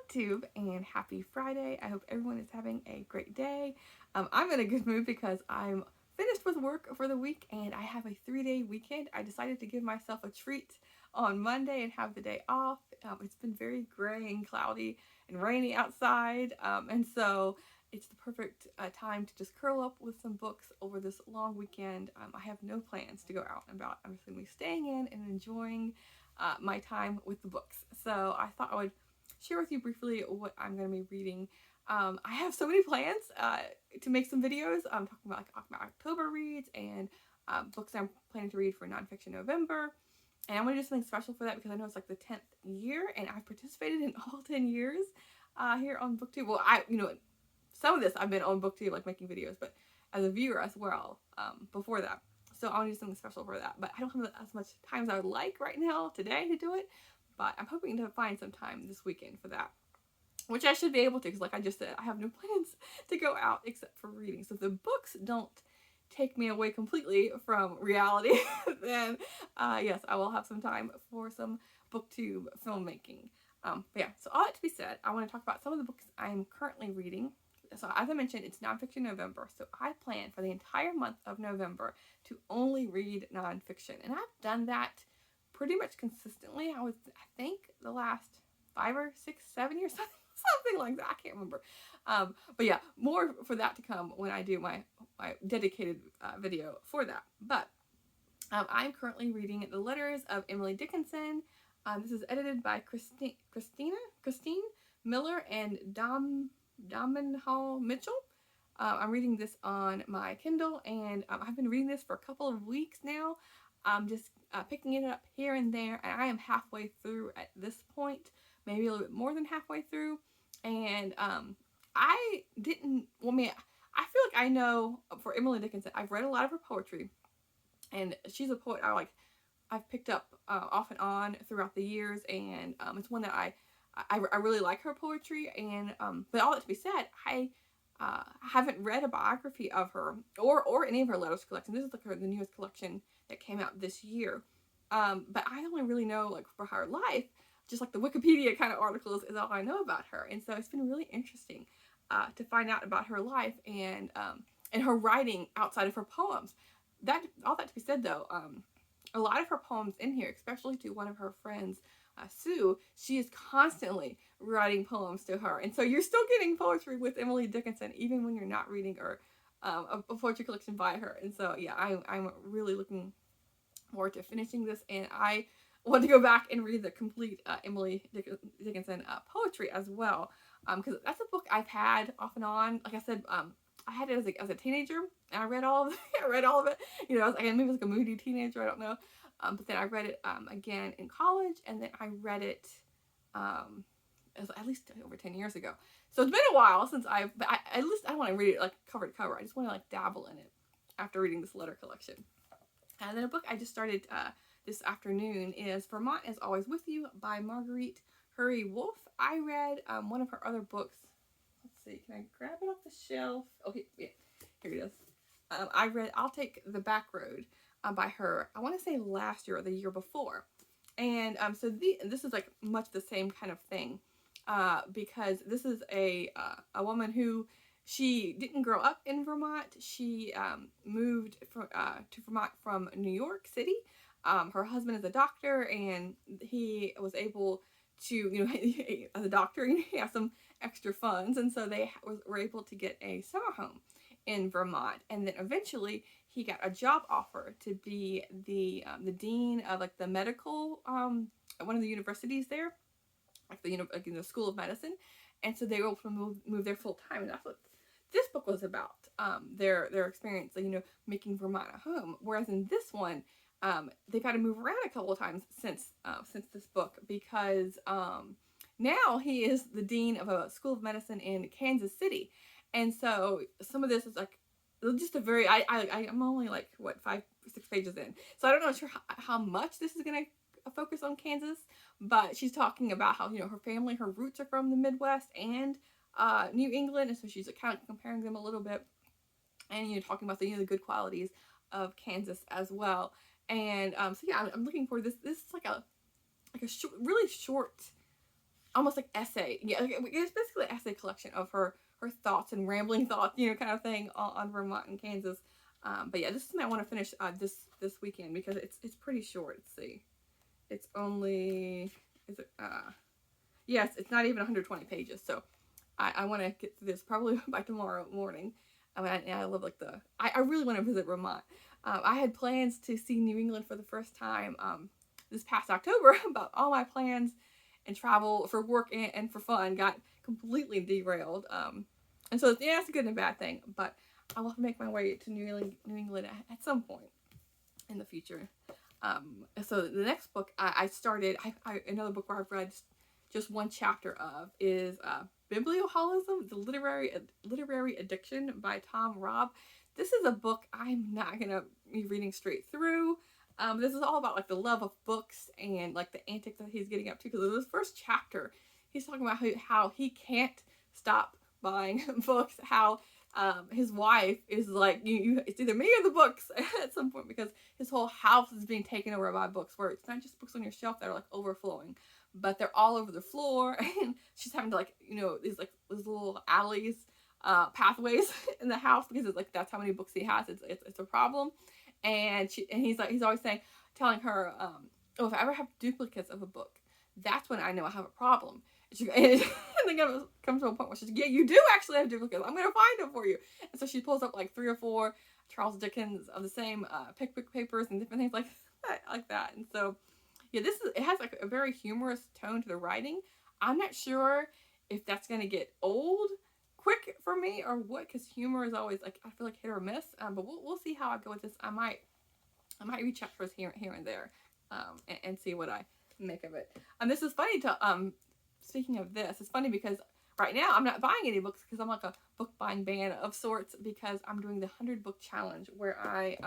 Booktube and happy Friday. I hope everyone is having a great day. I'm in a good mood because I'm finished with work for the week and I have a 3-day weekend. I decided to give myself a treat on Monday and have the day off. It's been very gray and cloudy and rainy outside, and so it's the perfect time to just curl up with some books over this long weekend. I have no plans to go out and about. I'm just going to be staying in and enjoying my time with the books. So I thought I would share with you briefly what I'm going to be reading. I have so many plans to make some videos. I'm talking about like October reads and books I'm planning to read for Nonfiction November. And I'm going to do something special for that because I know it's like the 10th year and I've participated in all 10 years here on BookTube. Well, some of this I've been on BookTube, like making videos, but as a viewer as well before that. So I want to do something special for that. But I don't have as much time as I would like right now today to do it. But I'm hoping to find some time this weekend for that. Which I should be able to, because like I just said, I have no plans to go out except for reading. So if the books don't take me away completely from reality, then yes, I will have some time for some BookTube filmmaking. But yeah, so all that to be said, I want to talk about some of the books I'm currently reading. So as I mentioned, it's Nonfiction November, so I plan for the entire month of November to only read nonfiction. And I've done that pretty much consistently. I think the last 5 or 6, 7 years, something like that. I can't remember. But yeah, more for that to come when I do my dedicated video for that. But I'm currently reading The Letters of Emily Dickinson. This is edited by Christine Miller and Hall Mitchell. I'm reading this on my Kindle, and I've been reading this for a couple of weeks now. I'm just picking it up here and there, and I am halfway through at this point, maybe a little bit more than halfway through. And I feel like I know for Emily Dickinson, I've read a lot of her poetry, and she's a poet I've picked up off and on throughout the years, and it's one that I really like her poetry. And but all that to be said, I haven't read a biography of her or any of her letters collection. This is like the newest collection that came out this year. But I only really know like for her life, just like the Wikipedia kind of articles is all I know about her. And so it's been really interesting to find out about her life and her writing outside of her poems. All that to be said though, a lot of her poems in here, especially to one of her friends, Sue, she is constantly writing poems to her. And so you're still getting poetry with Emily Dickinson, even when you're not reading a poetry collection by her. And so, yeah, I'm really looking forward to finishing this. And I want to go back and read the complete Emily Dickinson poetry as well. Because that's a book I've had off and on. Like I said, I had it as a teenager, and I read all of it. You know, maybe I was like a moody teenager, I don't know. But then I read it again in college, and then I read it at least over 10 years ago. So it's been a while since but at least I don't want to read it like cover to cover. I just want to like dabble in it after reading this letter collection. And then a book I just started this afternoon is Vermont is Always With You by Marguerite Hurry Wolf. I read one of her other books. Let's see, can I grab it off the shelf? Okay, yeah, here it is. I read I'll Take the Back Road by her, I want to say last year or the year before. And so this is like much the same kind of thing because this is a woman who, she didn't grow up in Vermont. She moved to Vermont from New York City. Her husband is a doctor, and he was able to, you know, as a doctor, he has some extra funds, and so they were able to get a summer home in Vermont. And then eventually he got a job offer to be the dean of like the medical at one of the universities there, like the School of Medicine. And so they were able to move there full time, and that's what this book was about. Their experience, you know, making Vermont a home. Whereas in this one, they've had to move around a couple of times since this book, because now he is the dean of a School of Medicine in Kansas City. And so some of this is like just a very, I'm only like, 5, 6 pages in. So I don't know sure how much this is going to focus on Kansas, but she's talking about how, you know, her family, her roots are from the Midwest and New England. And so she's kind of comparing them a little bit, and, you know, talking about the, you know, the good qualities of Kansas as well. And so yeah, I'm looking for this. This is like a really short almost like essay. Yeah, like, it's basically an essay collection of her thoughts and rambling thoughts, kind of thing on Vermont and Kansas. But yeah, this is something I want to finish this weekend because it's pretty short. Let's see, it's only is it yes, it's not even 120 pages. So I want to get through this probably by tomorrow morning. I mean, I love like I really want to visit Vermont. I had plans to see New England for the first time this past October, but all my plans and travel for work and for fun got completely derailed. And so yeah, it's a good and a bad thing, but I will have to make my way to New England at some point in the future. So the next book I started, another book where I've read just one chapter of is Biblioholism, the literary addiction by Tom Robb. This is a book I'm not gonna be reading straight through. This is all about like the love of books and like the antics that he's getting up to. Because in this first chapter, he's talking about how he can't stop buying books. How his wife is like, it's either me or the books at some point, because his whole house is being taken over by books, where it's not just books on your shelf that are like overflowing, but they're all over the floor, and she's having to like, these little alleys, pathways in the house, because it's like that's how many books he has. It's a problem, and he's always telling her, oh, if I ever have duplicates of a book, that's when I know I have a problem. And then it comes to a point where she's like, yeah, you do actually have duplicates. I'm gonna find them for you. And so she pulls up like 3 or 4 Charles Dickens of the same Pickwick Papers and different things like that. And so yeah, it has like a very humorous tone to the writing. I'm not sure if that's gonna get old quick for me or what, because humor is always like, I feel like hit or miss. But we'll see how I go with this. I might reach out for us here and there, and see what I make of it. This is funny to speaking of this, it's funny because right now I'm not buying any books because I'm like a book buying ban of sorts, because I'm doing the 100 book challenge, where I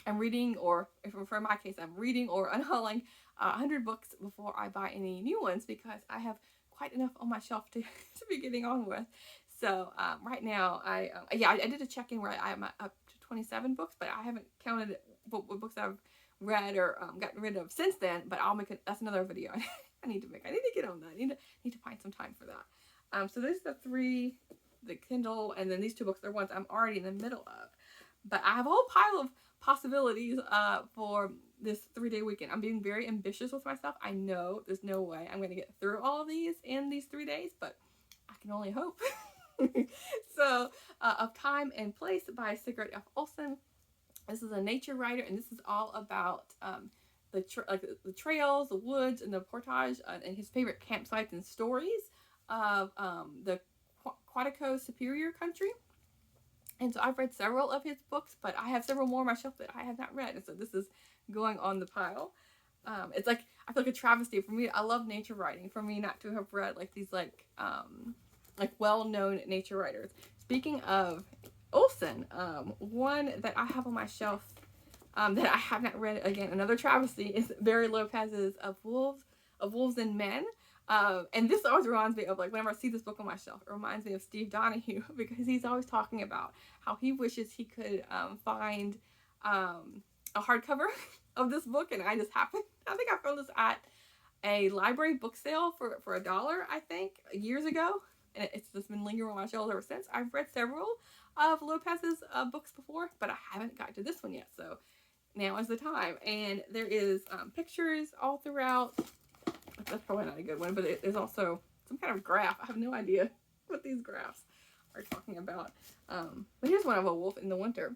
am reading, or if for my case, I'm reading or unhauling 100 books before I buy any new ones, because I have quite enough on my shelf to be getting on with. So right now I did a check-in where I'm up to 27 books, but I haven't counted what books I've read or gotten rid of since then. But that's another video I need to make. I need to get on that. I need to find some time for that. So there's the 3, the Kindle, and then these 2 books are ones I'm already in the middle of. But I have a whole pile of possibilities for this 3-day weekend. I'm being very ambitious with myself. I know there's no way I'm going to get through all of these in these 3 days, but I can only hope. So, Of Time and Place by Sigrid F. Olsen. This is a nature writer, and this is all about the trails, the woods, and the portage, and his favorite campsites and stories of the Quantico Superior Country. And so I've read several of his books, but I have several more on my shelf that I have not read, and so this is going on the pile. It's like, I feel like a travesty for me. I love nature writing. For me not to have read like these like well-known nature writers. Speaking of Olsen, one that I have on my shelf that I have not read, again, another travesty, is Barry Lopez's Of Wolves and Men. And this always reminds me of, like, whenever I see this book on my shelf, it reminds me of Steve Donahue, because he's always talking about how he wishes he could find a hardcover of this book, and I think I found this at a library book sale for $1, I think, years ago, and it's just been lingering on my shelf ever since. I've read several of Lopez's books before, but I haven't gotten to this one yet, so now is the time. And there is pictures all throughout. That's probably not a good one, but there's also some kind of graph. I have no idea what these graphs are talking about. But here's one of a wolf in the winter.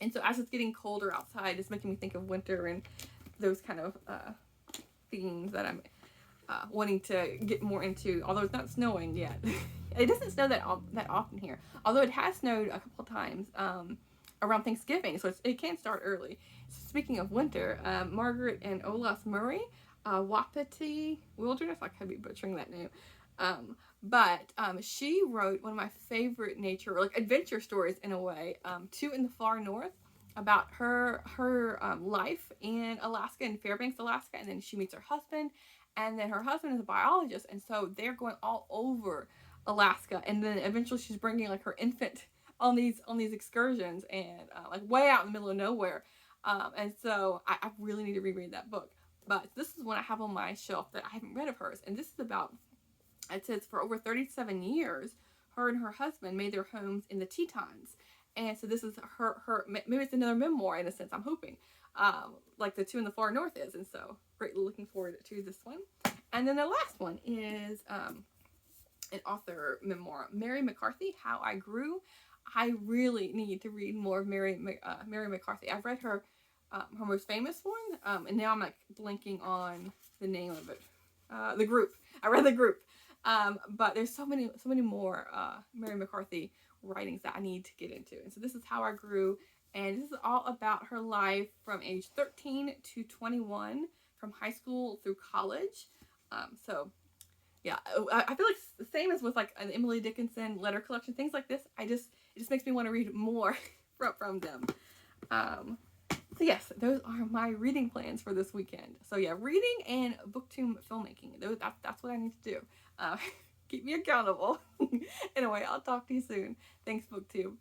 And so as it's getting colder outside, it's making me think of winter and those kind of themes that I'm wanting to get more into, although it's not snowing yet. It doesn't snow that often here, although it has snowed a couple times around Thanksgiving, so it can start early. Speaking of winter, Margaret and Olaf Murray, Wapiti Wilderness, I could be butchering that name, but she wrote one of my favorite nature, like adventure stories in a way, Two in the Far North, about her life in Alaska, in Fairbanks, Alaska, and then she meets her husband, and then her husband is a biologist, and so they're going all over Alaska, and then eventually she's bringing like her infant on these excursions, and like way out in the middle of nowhere, and so I really need to reread that book. But this is one I have on my shelf that I haven't read of hers. And this is about, it says, for over 37 years, her and her husband made their homes in the Tetons. And so this is her maybe it's another memoir in a sense, I'm hoping, like the Two in the Far North is. And so greatly looking forward to this one. And then the last one is an author memoir, Mary McCarthy, How I Grew. I really need to read more of Mary McCarthy. I've read her most famous one, and now I'm like blanking on the name of it. The Group. I read The Group, but there's so many more Mary McCarthy writings that I need to get into. And so this is How I Grew, and this is all about her life from age 13 to 21, from high school through college. So yeah, I feel like the same as with like an Emily Dickinson letter collection, things like this. It just makes me want to read more from them. So yes, those are my reading plans for this weekend. So yeah, reading and booktube filmmaking. That's what I need to do. Keep me accountable. Anyway, I'll talk to you soon. Thanks, Booktube.